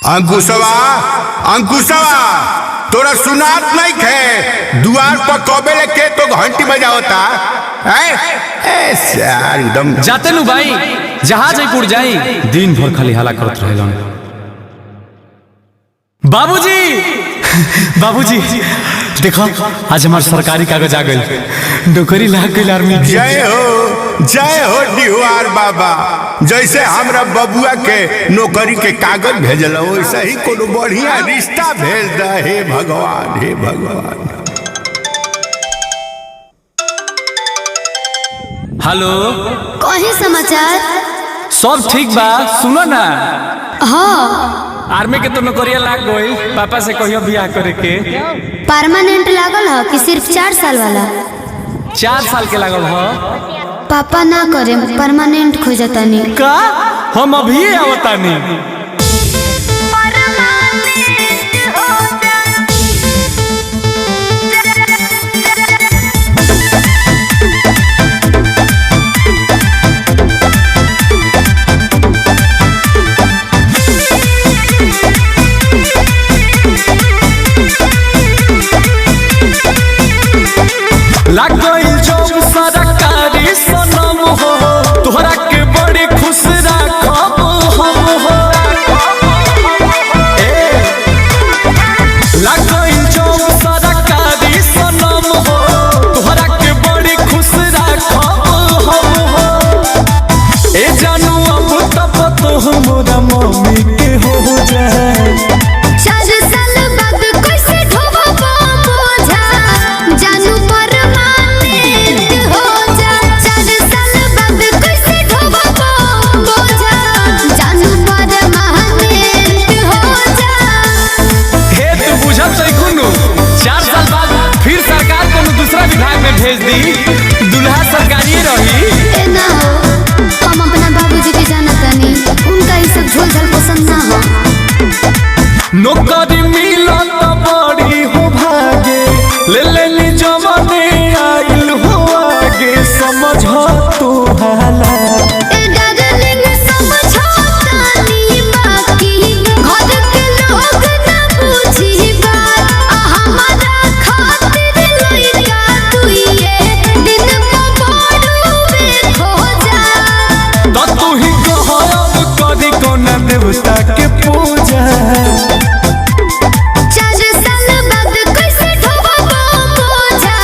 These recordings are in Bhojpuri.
अंकुशवा अंकुशवा तोरा सुनात नहीं खे दुआर पर कबे लेके तो घंटी बजावता है एकदम जाते नु भाई जहाज जयपुर जाई दिन भर खाली हला करत रहेलन। बाबूजी बाबूजी देखो आज हमार सरकारी कागज आ गइल, नौकरी लाग गइल आर्मी के। जय हो डिहुआर बाबा, जैसे हमरा बबुआ के नौकरी के कागज भेजल वैसे ही कोनो बढ़िया रिश्ता भेज दे। हे भगवान हे भगवान। हेलो कहीं समाचार सब ठीक बा? सुनो ना हाँ आर्मी के तो नौकरिया लाग गइल, पापा से कहियो बियाह करे के। परमानेंट लागल है कि सिर्फ 4 साल वाला? 4 साल के लागल हो। पापा ना करे परमानेंट खोजतानी का हम अभी आवतानी। लाग गइल जब सरकारी सनम हो, तोहरा के बड़ी खुश राखब हम हो। लाग गइल जब सरकारी सनम हो, तोहरा के बड़ी खुश राखब हम हो। ए जानू अब तब तो हमरा मम्मी के हो जाए। 4 साल बाद कैसे ढोबब बोझा, जानू परमानेंट हो जा। 4 साल बाद कैसे ढोबब बोझा, जानू परमानेंट हो जा। हे तू बुझत छै कुनु 4 साल बाद फिर सरकार कोनो दूसरा विभाग में भेज दी, दुल्हा सरकारी रही। ए ना हो, हम अपना बाबूजी के जानतानी, उनका ये सब झोल झाल पसंद ना हो। नौकरी मिलत बड़ी हो भागे, ले ली जवानी आइल हो आगे, समझ तू हाला। ए डार्लिंग समझौतानी बाकी, घर के लोग ना बुझी बात। हमारा खातिर लइका तुइए दिन पबड़ुए खो जा। तो तू ही कहब करी कोना देवता के पूजा। 4 साल बाद कैसे ढोबब बोझा,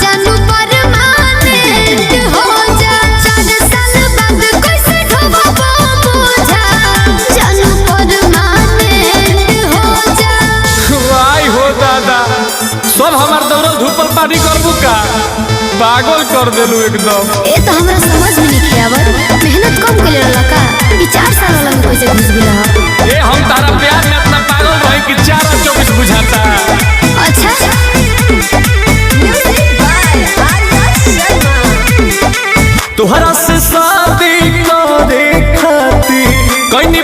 जानू परमानेंट हो जा। 4 साल बाद कैसे ढोबब बोझा, जानू परमानेंट हो जा। वाई हो दादा, सब हमार दौड़ल धूपल पानी करबू का? पागल कर देलू एकदम। ए तो हमरा समझ में नहीं आवत, मेहनत कम कइले रहला का? ई 4 साल वाला में कैसे घुस गेला ह? ए हम तारा प्यार में इतना पागल रहे कि 4 और 24 बुझाता। अच्छा म्यूजिक बाय आर्या शर्मा। तोहरा से शादी करे खातिर कहीं